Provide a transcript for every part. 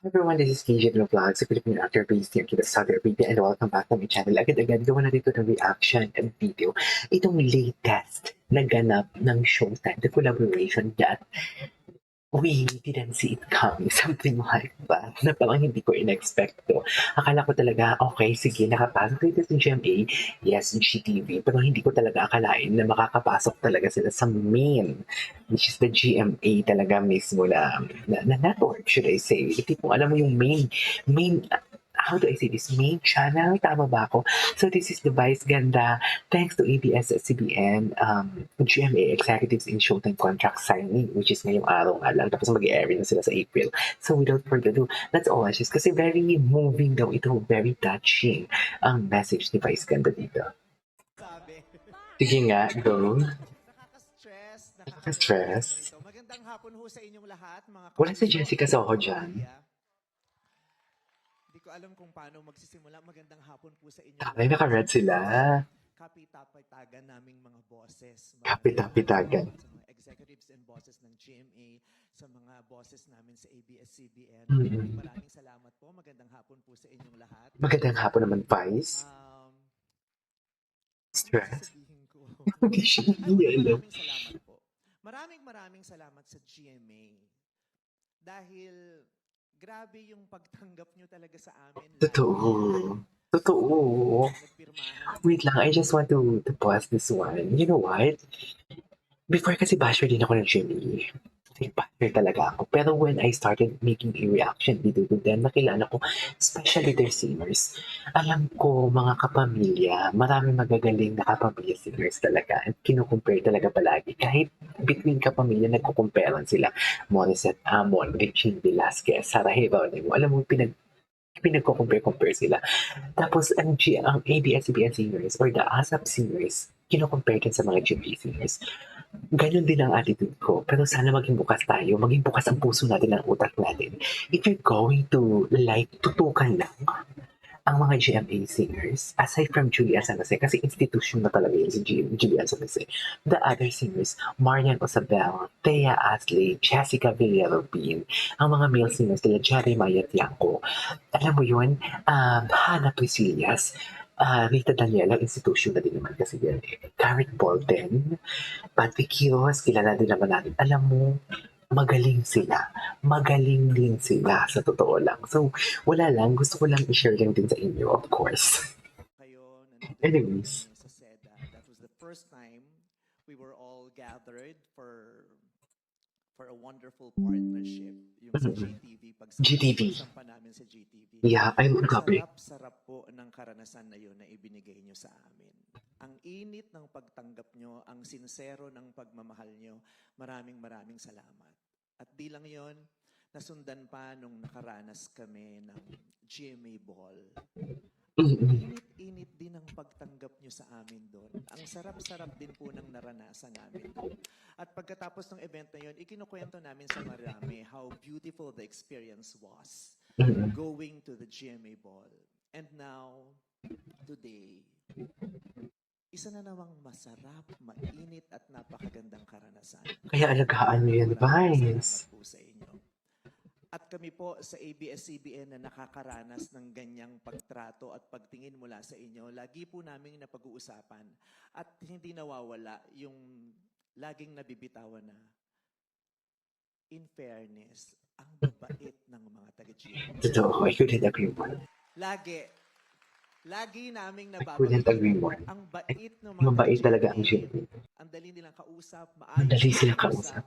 Everyone, this is KJ Vlogs, a Filipino actor based here in Saudi Arabia, and welcome back to my channel. Agad-agad gawa na dito ng reaction and video. Itong latest na ganap ng Showtime, the collaboration that we didn't see it coming, something like that, na parang hindi ko in-expect to. Akala ko talaga, okay, sige, nakapasok dito sa GMA, yes, GTV, pero hindi ko talaga akalain na makakapasok talaga sila sa main, which is the GMA talaga mismo na network, should I say. Tipong alam mo yung main, how do I say this, main channel, tama ba ako? So this is the Vice Ganda, thanks to ABS-CBN, GMA executives in Showtime contract signing, which is ngayong araw nga lang, tapos mag-i-air na sila sa April. So without further ado, let's all watch this. Kasi very moving daw ito, very touching ang message ni Vice Ganda dito. Sabi. Sige nga, go. Nakaka-stress, Nakaka-stress. nakaka-stress. Magandang hapon ho sa inyong lahat, mga Wala si kapuso, Jessica Soho dyan. Hindi ko alam kung paano magsisimula. Magandang hapon po sa inyong Ay, naka-red sila. Kapitapitagan naming mga bosses. Kapitapitagan. Sa mga executives and bosses ng GMA, sa mga bosses namin sa ABS-CBN. Maraming salamat po. Magandang hapon po sa inyong lahat. Magandang hapon naman, Vice. Stress. Sabihin ko. Hindi siya alam. Maraming salamat po. Maraming salamat sa GMA. Dahil grabe yung pagtanggap nyo talaga sa amin. Totoo. Wait lang, I just want to pause this one. You know what? Before kasi basher din ako ng Jimmy. Basher talaga ako. Pero when I started making a reaction video to them, nakilala ko, especially their singers. Alam ko, mga kapamilya, marami magagaling na kapamilya singers talaga. At kinukumpare talaga palagi. Kahit between kapamilya, nagkukumperan sila. Morissette Amon, Regine Velasquez, Sarah Geronimo. Alam mo, pinagko-compare sila. Tapos ang ABS-CBN singers or the ASAP singers, kino-compare din sa mga GMA singers. Ganun din ang attitude ko. Pero sana maging bukas tayo. Maging bukas ang puso natin, ang utak natin. If you're going to like, tutukan lang ang mga GMA singers, aside from Julia San Jose, kasi institution na talaga yun si Julia San Jose, the other singers, Marian Osabel, Thea Asley, Jessica Villarobin, ang mga male singers nila, Jeremiah Tiangco, alam mo yun, Hannah Priscillas, Rita Daniela, institution na din naman kasi yan. Garrett Bolden, Patrick Quiroz, kilala din naman natin. Alam mo, magaling sila. Magaling din sila, sa totoo lang. So, wala lang. Gusto ko lang i-share lang din sa inyo, of course. Kayo, nandito Anyways. sa SEDA. That was the first time we were all gathered for a wonderful partnership. Yung sa GTV. Pagsampa namin sa GTV. Yeah, I love it. Sarap po ng karanasan na yun na ibinigay nyo sa amin. Ang init ng pagtanggap nyo, ang sincero ng pagmamahal nyo, maraming salamat. At di lang yon, nasundan pa nung nakaranas kami ng GMA Ball. Init din ang pagtanggap nyo sa amin doon. Ang sarap-sarap din po ng naranasan namin doon. At pagkatapos ng event na yun, ikinukwento namin sa marami how beautiful the experience was going to the GMA Ball. And now, today, isa na namang masarap, mainit at napakagandang karanasan. Kaya alagaan nyo yan, Vice. Salamat po sa inyo. At kami po sa ABS-CBN na nakakaranas ng ganyang pagtrato at pagtingin mula sa inyo, lagi po namin napag-uusapan at hindi nawawala yung laging nabibitawan na, in fairness, ang babait ng mga taga-GMA. Totoo, I couldn't agree more. Lagi naming I couldn't agree more. ang bait ng mga Mabait talaga ang GMA. GMA. Ang dali nilang kausap, Madali silang kausap.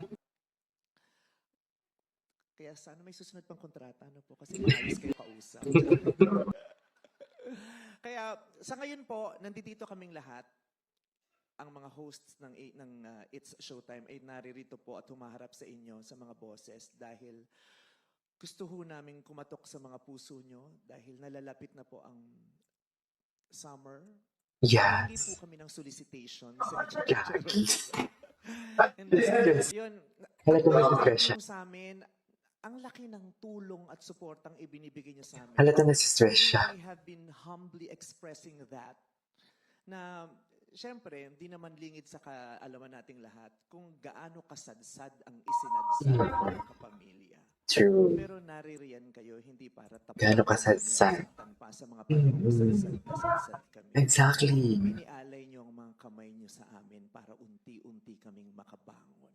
Kaya sana may susunod pang kontrata, ano po? Kasi maayos kayo kausap. Kaya sa ngayon po, nandito kaming lahat. Ang mga hosts ng It's Showtime ay naririto po at humaharap sa inyo, sa mga bosses, dahil gusto ho namin kumatok sa mga puso nyo dahil nalalapit na po ang summer. Yes. Hindi po kami ng solicitation. Yun, sa amin, ang laki ng tulong at suportang ibinibigay niyo sa amin. Halata na si stress siya. We have been humbly expressing that. Na, syempre, hindi naman lingid sa kaalaman nating lahat kung gaano kasadsad ang isinadsad ng kapamilya. True. Pero naririyan kayo hindi para Gaano tapakan ninyo o kasadsad. saktan pa sa mga panahong Mm. sadsad na sadsad kami. Exactly. Inialay niyo ang mga kamay niyo sa amin para unti-unti kaming makabangon.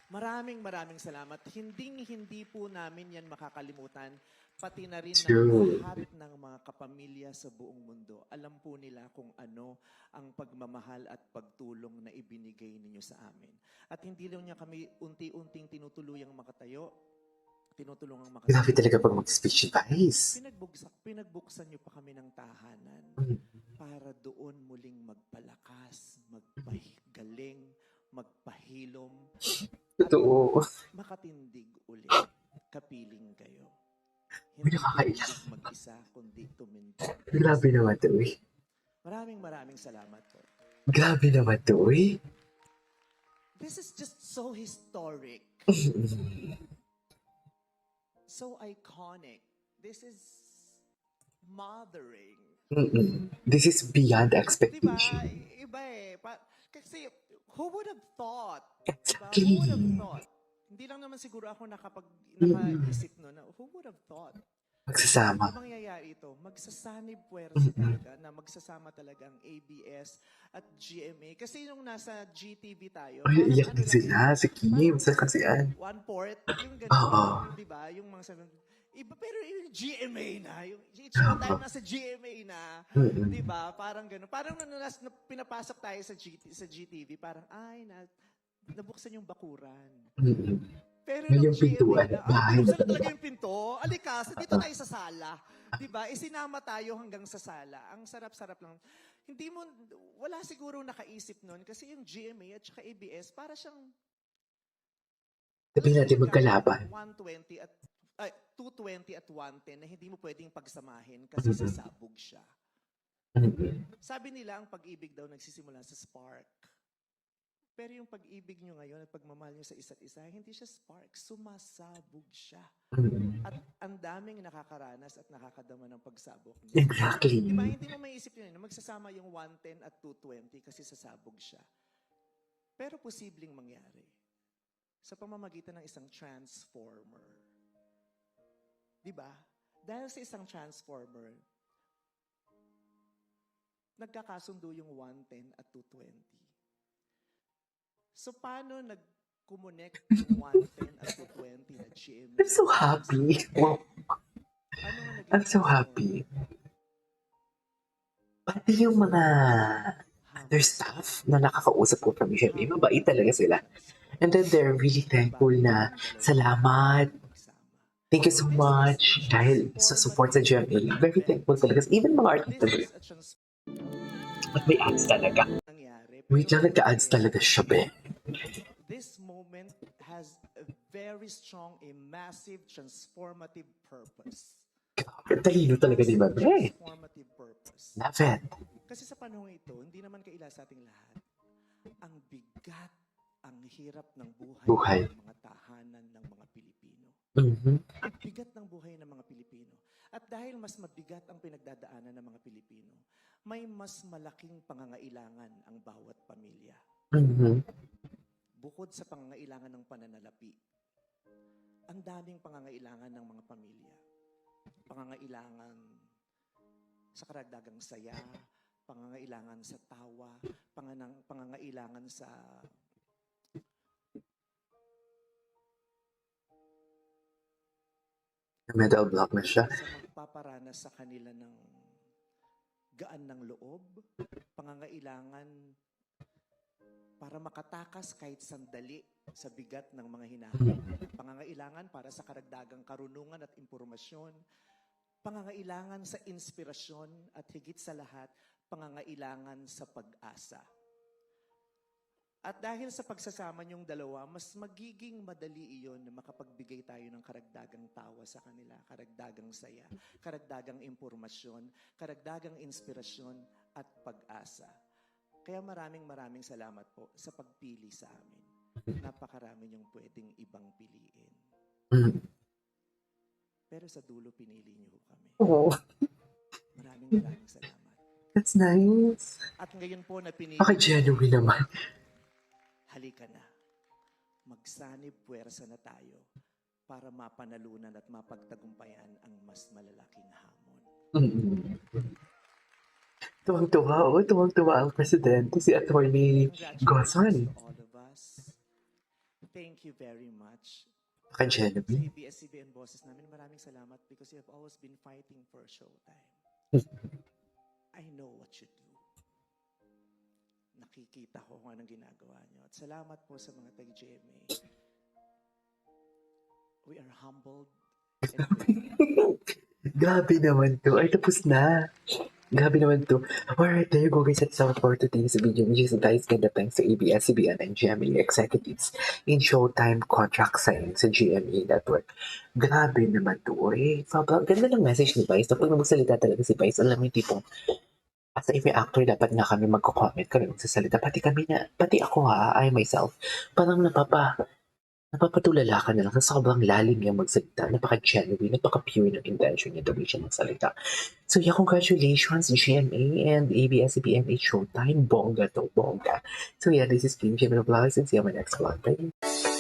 Maraming salamat. Hindi po namin yan makakalimutan. Pati na rin ng True. lahat ng mga kapamilya sa buong mundo. Alam po nila kung ano ang pagmamahal at pagtulong na ibinigay ninyo sa amin. At hindi lang niya kami unti-unting tinutuluyang makatayo, tinutulungang Grabe makatayo. talaga pag mag-speech advice. Pinagbuksan niyo pa kami ng tahanan Mm. para doon muling magpalakas, magpahigaling, magpahilom, Totoo. makatindig ulit. Kapiling kayo. Uy, Hindi nakakaiyak. tumindig mag-isa, kundi tumindig. Grabe naman to, uy. Maraming salamat po. Grabe naman to, uy. This is just so historic. So iconic. This is mothering. This is beyond Diba? expectation. Iba eh. Kasi who would have thought? Diba? Exactly. Who would have thought? Hindi lang naman siguro ako nakaisip no na who would have thought? Magsasama. Ang mangyayari ito, magsasanib puwersa talaga na magsasama talaga ang ABS at GMA. Kasi nung nasa GTV tayo, Ay, iyak din lang sila. yun, Si Kim, sa kasian. 1/4, yung Oo. ganun, di ba? Yung mga sabi, iba, pero yung GMA na, yung showtime na sa GMA na, di ba? Parang ganun. Parang pinapasok tayo sa GTV, parang, nabuksan yung bakuran. Pero May nung yung pintuan, GMA na, bahay na binuksan na talaga. talaga yung pinto. Alikas, dito tayo sa sala. Diba? Isinama tayo hanggang sa sala. Ang sarap-sarap lang. Wala siguro nakaisip nun kasi yung GMA at saka ABS, para siyang, Sabihin natin magkalaban. 120 at, 220 at 110 na hindi mo pwedeng pagsamahin kasi sasabog siya. Sabi nila, ang pag-ibig daw nagsisimula sa spark. Pero yung pag-ibig nyo ngayon at pagmamahal nyo sa isa't isa, hindi siya spark, sumasabog siya. At ang daming nakakaranas at nakakadama ng pagsabog niya. Exactly. Diba, hindi mo maisip yun, magsasama yung 110 at 220 kasi sasabog siya. Pero posibleng mangyari sa pamamagitan ng isang transformer. Diba? Dahil sa isang transformer, nagkakasundo yung 110 at 220. So, paano nag-connect yung 110 at 220 na GMA? I'm so happy. Wow. Ano nga naging I'm so transformer? happy. Pati yung mga other staff na nakakausap ko from GMA, mabait talaga sila. And then they're really thankful na salamat. Thank you so much dahil sa support sa GMA. Very thankful talaga. Even mga artista This rin. is a At may ads talaga. nangyari. Wait lang, nagka-ads talaga siya, be. This moment has a very strong, a massive, transformative purpose. Talino talaga ni Ma'am. Eh, Transformative purpose. love it. Kasi sa panahon ito, hindi naman kaila sa ating lahat, ang bigat, ang hirap ng buhay. ng mga tahanan ng mga Pilipino. Ang bigat ng buhay ng mga Pilipino. At dahil mas mabigat ang pinagdadaanan ng mga Pilipino, may mas malaking pangangailangan ang bawat pamilya. Bukod sa pangangailangan ng pananalapi, ang daming pangangailangan ng mga pamilya. Pangangailangan sa karagdagang saya, pangangailangan sa tawa, pangangailangan sa Medal block na siya. sa magpaparanas sa kanila ng gaan ng loob, pangangailangan para makatakas kahit sandali sa bigat ng mga hinaharap. Pangangailangan para sa karagdagang karunungan at impormasyon, pangangailangan sa inspirasyon at higit sa lahat, pangangailangan sa pag-asa. At dahil sa pagsasama niyong dalawa, mas magiging madali iyon na makapagbigay tayo ng karagdagang tawa sa kanila, karagdagang saya, karagdagang impormasyon, karagdagang inspirasyon at pag-asa. Kaya maraming salamat po sa pagpili sa amin. Napakarami niyong pwedeng ibang piliin. Pero sa dulo, pinili niyo kami. Oh, Maraming salamat. that's nice. At ngayon po na pinili Baka genuine naman. halika na. magsanib puwersa na tayo para mapanalunan at mapagtagumpayan ang mas malalaking hamon. Mm. Tuwang-tuwa, tuwang-tuwa ang presidente, si Attorney Congratulations Gozon. to all of us. Thank you very much. Sa Ka-Genevieve. ABS-CBN bosses namin, maraming salamat because you have always been fighting for showtime. I know what you do. Nakikita ko kung anong ginagawa nyo. At salamat po sa mga tag-GMA. We are humbled and grateful. Grabe naman to. Ay, tapos na. Grabe naman to. Alright, there you go guys. That's all for today's video. Which is guys, ganda thanks to ABS-CBN and GMA executives in Showtime contract signing sa GMA Network. Grabe naman to. Sobrang ganda ng message ni Vice. Kapag magsalita talaga si Vice, alam mo yung tipong as a actor, dapat nga kami magko-comment kami magsasalita. Pati ako I myself, parang napapatulala ka na lang sa sobrang lalim niya magsalita. Napaka-genuine, napaka-pure ng intention niya the way siya magsalita. So yeah, congratulations GMA and ABS-CBN Showtime. Bongga to, bongga. So yeah, this is Kim Jimmy Vlogs and see you on my next vlog. Bye!